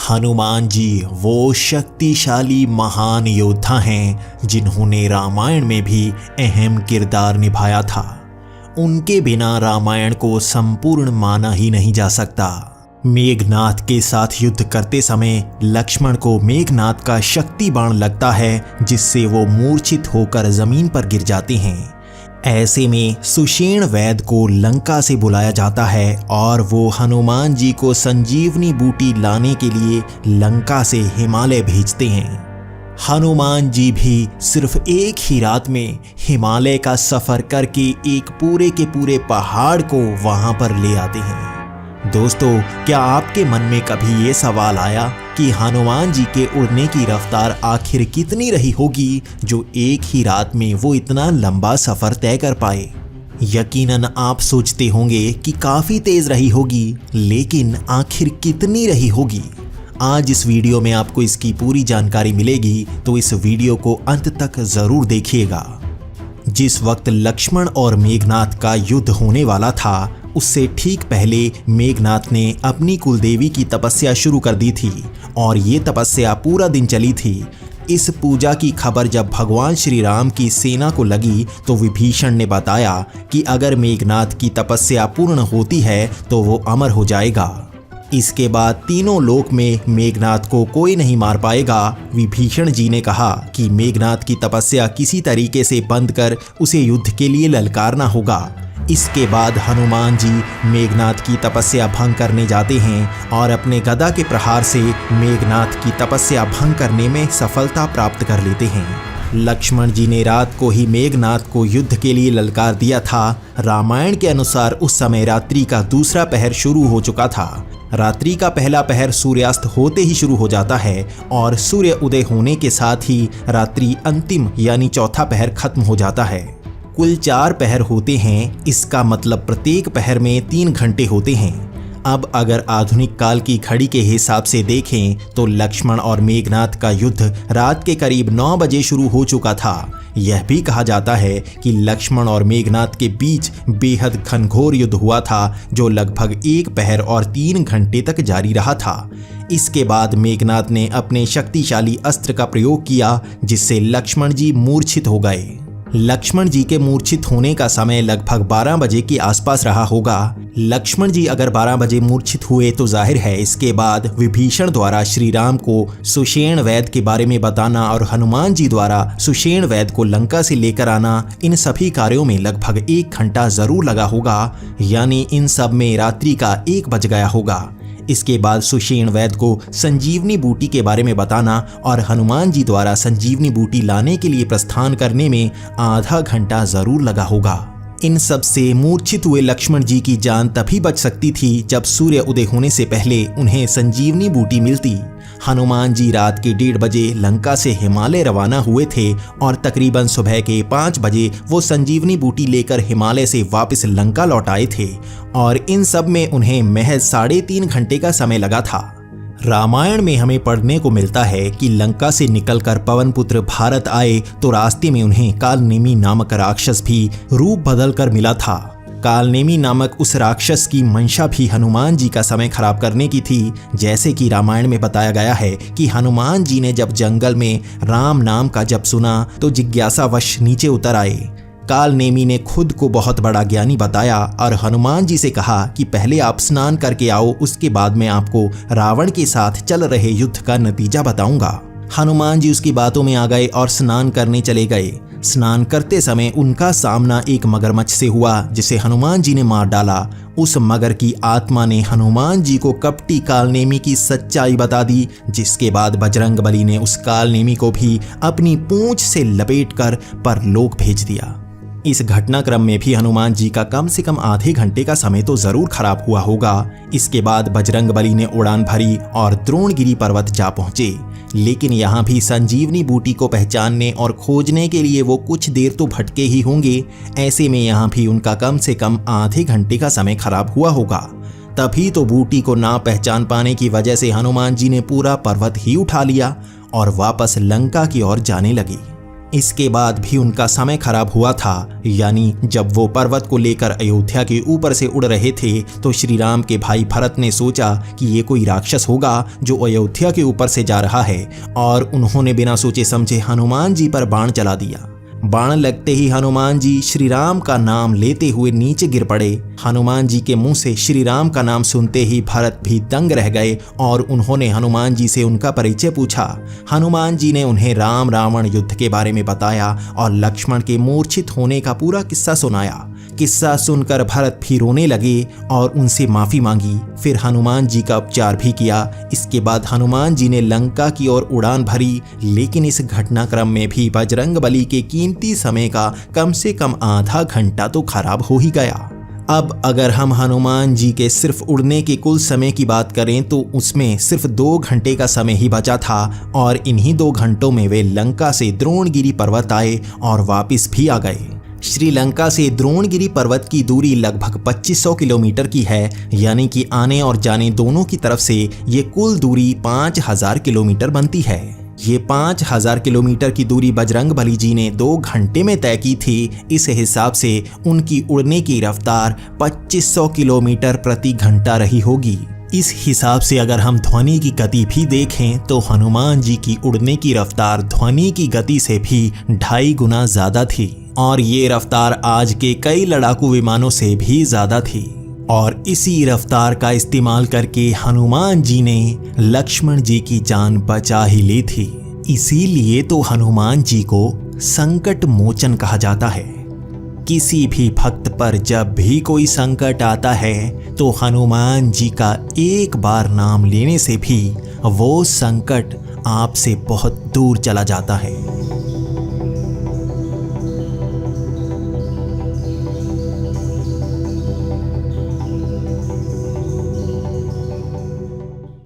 हनुमान जी वो शक्तिशाली महान योद्धा हैं जिन्होंने रामायण में भी अहम किरदार निभाया था। उनके बिना रामायण को संपूर्ण माना ही नहीं जा सकता। मेघनाथ के साथ युद्ध करते समय लक्ष्मण को मेघनाथ का शक्ति बाण लगता है, जिससे वो मूर्छित होकर जमीन पर गिर जाते हैं। ऐसे में सुषेण वैद्य को लंका से बुलाया जाता है और वो हनुमान जी को संजीवनी बूटी लाने के लिए लंका से हिमालय भेजते हैं। हनुमान जी भी सिर्फ एक ही रात में हिमालय का सफर करके एक पूरे के पूरे पहाड़ को वहां पर ले आते हैं। दोस्तों, क्या आपके मन में कभी ये सवाल आया कि हनुमान जी के उड़ने की रफ्तार आखिर कितनी रही होगी जो एक ही रात में वो इतना लंबा सफर तय कर पाए? यकीनन आप सोचते होंगे कि काफी तेज रही होगी, लेकिन आखिर कितनी रही होगी? आज इस वीडियो में आपको इसकी पूरी जानकारी मिलेगी, तो इस वीडियो को अंत तक जरूर देखिएगा। जिस वक्त लक्ष्मण और मेघनाथ का युद्ध होने वाला था, उससे ठीक पहले मेघनाथ ने अपनी कुलदेवी की तपस्या शुरू कर दी थी और ये तपस्या पूरा दिन चली थी। इस पूजा की खबर जब भगवान श्री राम की सेना को लगी तो विभीषण ने बताया कि अगर मेघनाथ की तपस्या पूर्ण होती है तो वो अमर हो जाएगा। इसके बाद तीनों लोक में मेघनाथ को कोई नहीं मार पाएगा। विभीषण जी ने कहा कि मेघनाथ की तपस्या किसी तरीके से बंद कर उसे युद्ध के लिए ललकारना होगा। इसके बाद हनुमान जी मेघनाथ की तपस्या भंग करने जाते हैं और अपने गदा के प्रहार से मेघनाथ की तपस्या भंग करने में सफलता प्राप्त कर लेते हैं। लक्ष्मण जी ने रात को ही मेघनाथ को युद्ध के लिए ललकार दिया था। रामायण के अनुसार उस समय रात्रि का दूसरा पहर शुरू हो चुका था। रात्रि का पहला पहर सूर्यास्त होते ही शुरू हो जाता है और सूर्य उदय होने के साथ ही रात्रि अंतिम यानी चौथा पहर खत्म हो जाता है। कुल 4 पहर होते हैं। इसका मतलब प्रत्येक पहर में 3 घंटे होते हैं। अब अगर आधुनिक काल की घड़ी के हिसाब से देखें तो लक्ष्मण और मेघनाथ का युद्ध रात के करीब 9 बजे शुरू हो चुका था। यह भी कहा जाता है कि लक्ष्मण और मेघनाथ के बीच बेहद घनघोर युद्ध हुआ था, जो लगभग 1 पहर और 3 घंटे तक जारी रहा था। इसके बाद मेघनाथ ने अपने शक्तिशाली अस्त्र का प्रयोग किया, जिससे लक्ष्मण जी मूर्छित हो गए। लक्ष्मण जी के मूर्छित होने का समय लगभग 12 बजे के आसपास रहा होगा। लक्ष्मण जी अगर 12 बजे मूर्छित हुए तो जाहिर है इसके बाद विभीषण द्वारा श्री राम को सुषेण वैद्य के बारे में बताना और हनुमान जी द्वारा सुषेण वैद्य को लंका से लेकर आना, इन सभी कार्यों में लगभग 1 घंटा जरूर लगा होगा। यानी इन सब में रात्रि का 1 बज गया होगा। इसके बाद सुषेण वैद्य को संजीवनी बूटी के बारे में बताना और हनुमान जी द्वारा संजीवनी बूटी लाने के लिए प्रस्थान करने में आधा घंटा जरूर लगा होगा। इन सब से मूर्छित हुए लक्ष्मण जी की जान तभी बच सकती थी जब सूर्य उदय होने से पहले उन्हें संजीवनी बूटी मिलती। हनुमान जी रात के 1:30 बजे लंका से हिमालय रवाना हुए थे और तकरीबन सुबह के 5 बजे वो संजीवनी बूटी लेकर हिमालय से वापस लंका लौट आए थे और इन सब में उन्हें महज 3.5 घंटे का समय लगा था। रामायण में हमें पढ़ने को मिलता है कि लंका से निकलकर पवनपुत्र भारत आए तो रास्ते में उन्हें कालनेमी नामक राक्षस भी रूप बदल कर मिला था। कालनेमी नामक उस राक्षस की मंशा भी हनुमान जी का समय खराब करने की थी। जैसे कि रामायण में बताया गया है कि हनुमान जी ने जब जंगल में राम नाम का जप सुना तो जिज्ञासावश नीचे उतर आए। कालनेमी ने खुद को बहुत बड़ा ज्ञानी बताया और हनुमान जी से कहा कि पहले आप स्नान करके आओ, उसके बाद मैं आपको रावण के साथ चल रहे युद्ध का नतीजा बताऊंगा। हनुमान जी उसकी बातों में आ गए और स्नान करने चले गए। स्नान करते समय उनका सामना एक मगरमच्छ से हुआ, जिसे हनुमान जी ने मार डाला। उस मगर की आत्मा ने हनुमान जी को कपटी कालनेमी की सच्चाई बता दी, जिसके बाद बजरंगबली ने उस कालनेमी को भी अपनी पूंछ से लपेटकर परलोक भेज दिया। इस घटनाक्रम में भी हनुमान जी का कम से कम आधे घंटे का समय तो जरूर खराब हुआ होगा। इसके बाद बजरंगबली ने उड़ान भरी और द्रोणगिरी पर्वत जा पहुंचे, लेकिन यहाँ भी संजीवनी बूटी को पहचानने और खोजने के लिए वो कुछ देर तो भटके ही होंगे। ऐसे में यहाँ भी उनका कम से कम आधे घंटे का समय खराब हुआ होगा। तभी तो बूटी को ना पहचान पाने की वजह से हनुमान जी ने पूरा पर्वत ही उठा लिया और वापस लंका की ओर जाने लगे। इसके बाद भी उनका समय खराब हुआ था, यानी जब वो पर्वत को लेकर अयोध्या के ऊपर से उड़ रहे थे तो श्री राम के भाई भरत ने सोचा कि ये कोई राक्षस होगा जो अयोध्या के ऊपर से जा रहा है, और उन्होंने बिना सोचे समझे हनुमान जी पर बाण चला दिया। बाण लगते ही हनुमान जी श्री राम का नाम लेते हुए नीचे गिर पड़े। हनुमान जी के मुंह से श्री राम का नाम सुनते ही भरत भी दंग रह गए और उन्होंने हनुमान जी से उनका परिचय पूछा। हनुमान जी ने उन्हें राम रावण युद्ध के बारे में बताया और लक्ष्मण के मूर्छित होने का पूरा किस्सा सुनाया। किस्सा सुनकर भरत भी रोने लगे और उनसे माफी मांगी। फिर हनुमान जी का उपचार भी किया। इसके बाद हनुमान जी ने लंका की ओर उड़ान भरी, लेकिन इस घटनाक्रम में भी बजरंगबली के कीमती समय का कम से कम आधा घंटा तो खराब हो ही गया। अब अगर हम हनुमान जी के सिर्फ उड़ने के कुल समय की बात करें तो उसमें सिर्फ 2 घंटे का समय ही बचा था, और इन्हीं 2 घंटों में वे लंका से द्रोणगिरी पर्वत आए और वापस भी आ गए। श्रीलंका से द्रोणगिरी पर्वत की दूरी लगभग 2500 किलोमीटर की है, यानी कि आने और जाने दोनों की तरफ से ये कुल दूरी 5000 किलोमीटर बनती है। ये 5000 किलोमीटर की दूरी बजरंगबली जी ने 2 घंटे में तय की थी। इस हिसाब से उनकी उड़ने की रफ्तार 2500 किलोमीटर प्रति घंटा रही होगी। इस हिसाब से अगर हम ध्वनि की गति भी देखें तो हनुमान जी की उड़ने की रफ्तार ध्वनि की गति से भी 2.5 गुना ज्यादा थी, और ये रफ्तार आज के कई लड़ाकू विमानों से भी ज्यादा थी। और इसी रफ्तार का इस्तेमाल करके हनुमान जी ने लक्ष्मण जी की जान बचा ही ली थी। इसीलिए तो हनुमान जी को संकट मोचन कहा जाता है। किसी भी भक्त पर जब भी कोई संकट आता है तो हनुमान जी का एक बार नाम लेने से भी वो संकट आपसे बहुत दूर चला जाता है।